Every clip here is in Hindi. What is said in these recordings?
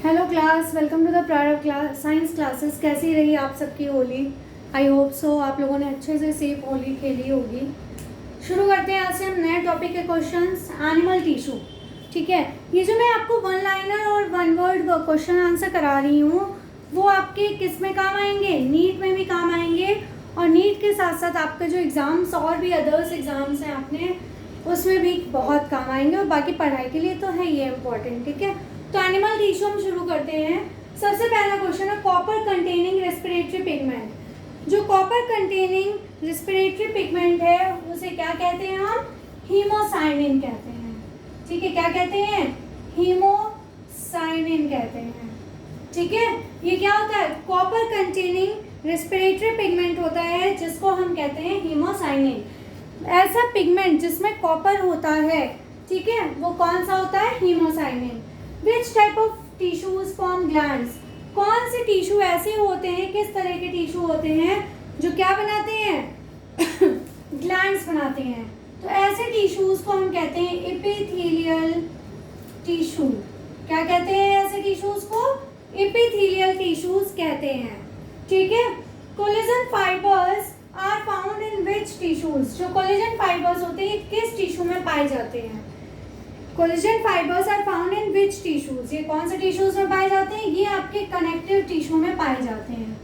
Hello class, welcome to the prior class science classes. कैसी रही आप सबकी होली? आई होप सो आप लोगों ने अच्छे से सेफ होली खेली होगी। शुरू करते हैं आज से हम नए टॉपिक के क्वेश्चंस। एनिमल टिश्यू, ठीक है। ये जो मैं आपको वन लाइनर और वन वर्ड क्वेश्चन आंसर करा रही हूँ वो आपके किस में काम आएंगे? नीट में भी काम आएंगे, और नीट के साथ साथ आपके जो एग्ज़ाम्स और भी अदर्स एग्ज़ाम्स हैं आपने उसमें भी बहुत काम आएंगे, और बाकी पढ़ाई के लिए तो है ये इम्पॉर्टेंट, ठीक है। तो एनिमल टिश्यू हम शुरू करते हैं। सबसे पहला क्वेश्चन है कॉपर कंटेनिंग रेस्पिरेटरी पिगमेंट। जो कॉपर कंटेनिंग रेस्पिरेटरी पिगमेंट है उसे क्या कहते हैं? हम हीमोसाइनिन कहते हैं, ठीक है। क्या कहते हैं? हीमोसाइनिन कहते हैं, ठीक है। ये क्या होता है? कॉपर कंटेनिंग रेस्पिरेटरी पिगमेंट होता है जिसको हम कहते हैं हीमोसाइनिन। ऐसा पिगमेंट जिसमें कॉपर होता है, ठीक है, वो कौन सा होता है? Haemocyanin. Which type of tissues form glands? कौन से टिश्यू ऐसे होते हैं, किस तरह के टिश्यू होते हैं जो क्या बनाते हैं? ग्लैंड्स बनाते हैं। तो ऐसे टिश्यूज को हम कहते हैं एपिथेलियल टिश्यू। क्या कहते हैं ऐसे टिश्यूज को? एपिथेलियल टिश्यूज कहते हैं, ठीक है। Collagen fibres are found in which tissues? जो कोलेजन फाइबर्स होते हैं किस टिश्यू में पाए जाते हैं? Collagen fibres are found in which tissues? ये कौन से टिश्यूज में पाए जाते हैं? ये आपके कनेक्टिव टिश्यू में पाए जाते हैं।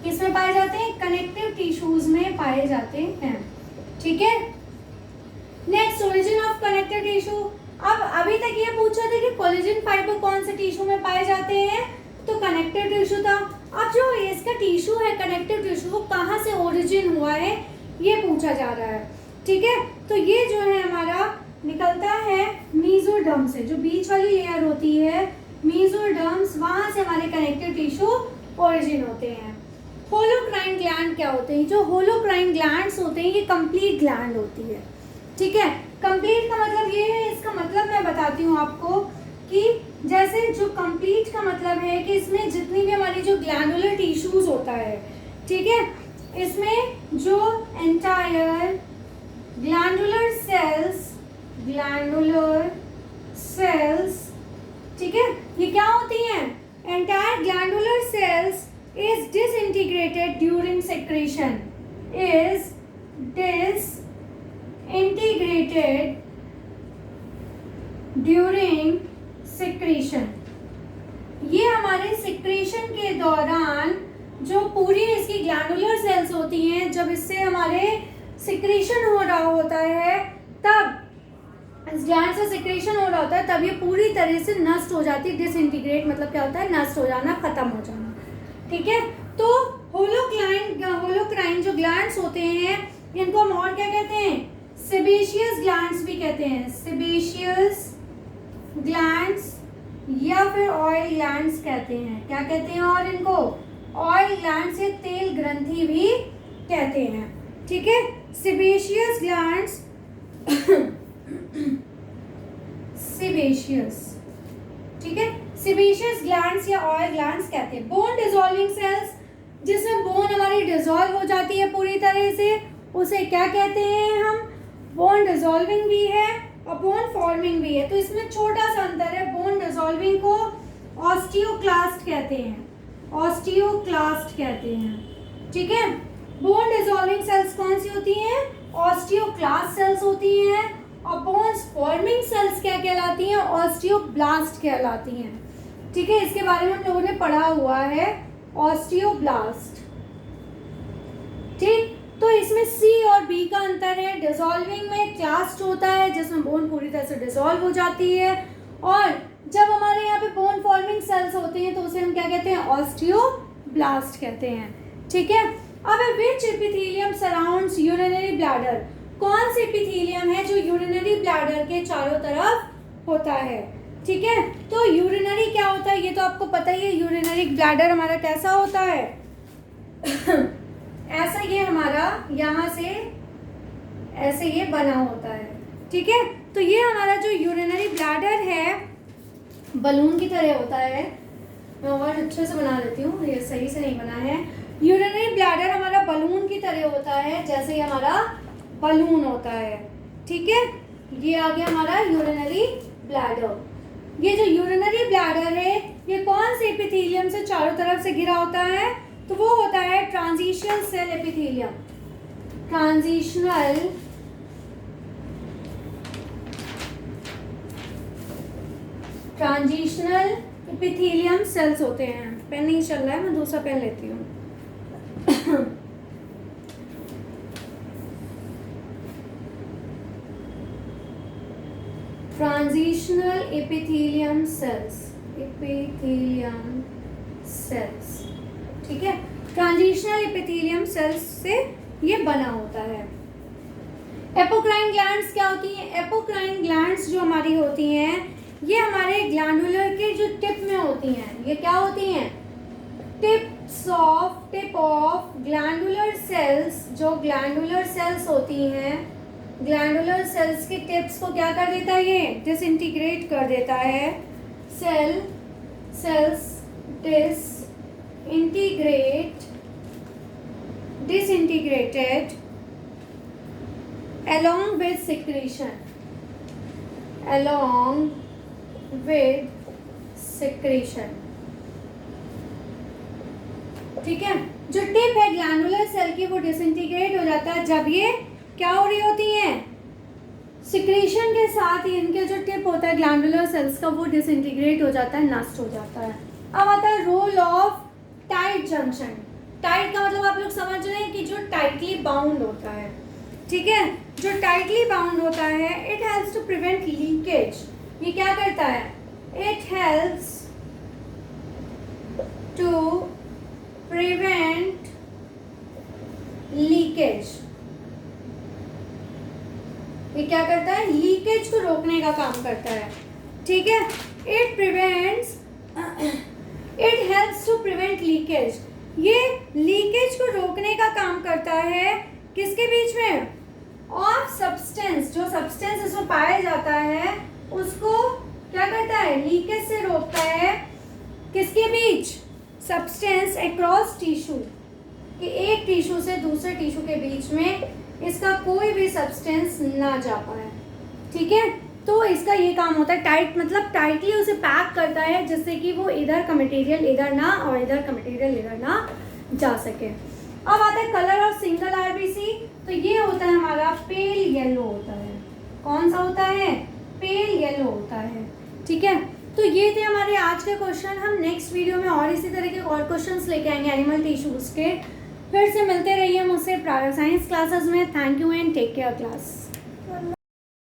किस में पाए जाते हैं? कनेक्टिव टिश्यूज में पाए जाते हैं, ठीक है। Next, origin of connective tissue. अब अभी तक ये पूछा था कि कोलेजन फाइबर कौन से टिश्यू में पाए जाते हैं, तो कनेक्टिव टिश्यू था। अब जो इसका टिश्यू है कनेक्टिव टिश्यू, वो कहाँ से ओरिजिन हुआ है ये पूछा जा रहा है, ठीक है। तो ये जो है हमारा निकलता है मीजोडर्म से, जो बीच वाली लेयर होती है मीजोडर्म्स, वहां से हमारे कनेक्टिव टिश्यू ओरिजिन होते हैं। होलोक्राइन ग्लैंड क्या होते हैं? जो होलोक्राइन ग्लैंड्स होते हैं ये कंप्लीट ग्लैंड होती है, ठीक है। कंप्लीट का मतलब ये है, इसका मतलब मैं बताती हूँ आपको कि जैसे जो कंप्लीट का मतलब है कि इसमें जितनी भी हमारी जो ग्लैंडुलर टिश्यूज होता है, ठीक है, इसमें जो एंटायर ग्लैंडुलर सेल्स, ठीक है, ये क्या होती हैं? Entire glandular cells is disintegrated during secretion, is disintegrated during secretion. ये हमारे सेक्रेशन के दौरान जो पूरी इसकी ग्लैंडुलर सेल्स होती हैं, जब इससे हमारे सेक्रेशन हो रहा होता है, तब इस ग्लैंड से सेक्रेशन हो रहा होता है, तब ये पूरी तरह से नष्ट हो जाती है। डिसइंटीग्रेट मतलब क्या होता है? नष्ट हो जाना, खत्म हो जाना, ठीक है। तो होलोक्राइन जो ग्लैंड्स होते हैं इनको हम और क्या कहते हैं? सेबेशियस ग्लैंड्स भी कहते हैं। सेबेशियस ग्लैंड्स या फिर ऑयल ग्लैंड्स कहते हैं। क्या कहते हैं? और इनको ऑयल ग्लैंड्स या तेल ग्रंथि भी कहते हैं, ठीक है। सेबेशियस ग्लैंड्स सेबेशियस, ठीक है, सेबेशियस ग्लैंड्स या ऑयल ग्लैंड्स कहते हैं। बोन डिसॉल्विंग सेल्स, जिसमें बोन हमारी डिसॉल्व हो जाती है पूरी तरह से, उसे क्या कहते हैं हम? बोन डिसॉल्विंग भी है और बोन फॉर्मिंग भी है। तो इसमें छोटा सा अंतर है। बोन डिसॉल्विंग को ऑस्टियोक्लास्ट कहते हैं, ऑस्टियोक्लास्ट कहते हैं, ठीक है। बोन डिसॉल्विंग सेल्स कौन सी होती हैं? ऑस्टियोक्लास्ट सेल्स होती हैं। और बोन्स फॉर्मिंग सेल्स क्या कहलाती हैं? ऑस्टियोब्लास्ट कहलाती हैं, ठीक है। इसके बारे में हम लोगों ने पढ़ा हुआ है, ऑस्टियोब्लास्ट, ठीक। तो इसमें सी और बी का अंतर है। डिसॉल्विंग में क्लास्ट होता है जिसमें बोन पूरी तरह से डिसॉल्व हो जाती है, और जब हमारे यहाँ पे बोन फॉर्मिंग सेल्स होते हैं तो उसे हम क्या कहते हैं? ऑस्टियोब्लास्ट कहते हैं, ठीक है। अब विच एपिथेलियम सराउंड्स यूरिनरी ब्लैडर? कौन सी एपिथेलियम है जो यूरिनरी ब्लैडर के चारों तरफ होता है, ठीक है। तो यूरिनरी क्या होता है ये तो आपको पता ही है। यूरिनरी ब्लैडर हमारा कैसा होता है? ऐसा ये हमारा यहाँ से ऐसे ये बना होता है, ठीक है। तो ये हमारा जो यूरिनरी ब्लैडर है बलून की तरह होता है। मैं और अच्छे से बना देती हूँ, ये सही से नहीं बना है। यूरिनरी ब्लैडर हमारा बलून की तरह होता है, जैसे ये हमारा बलून होता है, ठीक है। ये आ गया हमारा यूरिनरी ब्लैडर। ये जो यूरिनरी ब्लैडर है ये कौन एपिथेलियम से चारों तरफ से घिरा होता है तो वो होता है transitional cell epithelium. Transitional epithelium cells होते हैं। पेन नहीं चल रहा है, मैं दूसरा पेन लेती हूँ। ट्रांजिशनल एपिथेलियम सेल्स, ठीक है। ट्रांजिशनल एपिथेलियम सेल्स से ये बना होता है। एपोक्राइन ग्लैंड्स क्या होती हैं? एपोक्राइन ग्लैंड्स जो हमारी होती हैं ये हमारे ग्लैंडुलर के जो टिप में होती हैं। ये क्या होती हैं? Tip of glandular cells. जो ग्लैंडुलर सेल्स होती हैं, ग्लैंडुलर सेल्स के टिप्स को क्या कर देता है? ये डिसइंटीग्रेट कर देता है। Cells disintegrated along with secretion, ठीक है। जो टिप है ग्लैंडुलर सेल की वो डिसइंटीग्रेट हो जाता है जब ये क्या हो रही होती हैं? सिक्रीशन के साथ ही इनके जो टिप होता है ग्लैंडुलर सेल्स का वो डिसइंटीग्रेट हो जाता है, नष्ट हो जाता है। अब आता है role of tight junction. Tight का मतलब आप लोग समझ रहे हैं कि जो टाइटली बाउंड होता है, ठीक है। जो टाइटली बाउंड होता है it helps to prevent leakage. ये क्या करता है? It helps to prevent leakage. ये क्या करता है? लीकेज को रोकने का काम करता है, ठीक है। It helps to prevent leakage. ये लीकेज को रोकने का काम करता है किसके बीच में? Of substance. जो सब्सटेंस इसमें पाया जाता है उसको क्या करता है? लीकेज से रोकता है। किसके बीच? सब्सटेंस अक्रॉस टिश्यू, कि एक टिश्यू से दूसरे टिश्यू के बीच में इसका कोई भी सब्सटेंस ना जा पाए, ठीक है। तो इसका ये काम होता है। टाइट मतलब टाइटली उसे पैक करता है जिससे कि वो इधर का मटेरियल इधर ना और इधर का मटेरियल इधर ना जा सके। अब आता है कलर ऑफ सिंगल आरबीसी। तो ये होता है हमारा पेल येलो होता है। कौन सा होता है? पेल येलो होता है, ठीक है। तो ये थे हमारे आज के क्वेश्चन। हम नेक्स्ट वीडियो में और इसी तरह के और क्वेश्चंस लेके आएंगे एनिमल टिश्यूज के। फिर से मिलते रहिए मुझसे प्रायर साइंस क्लासेस में। Thank you and take care class.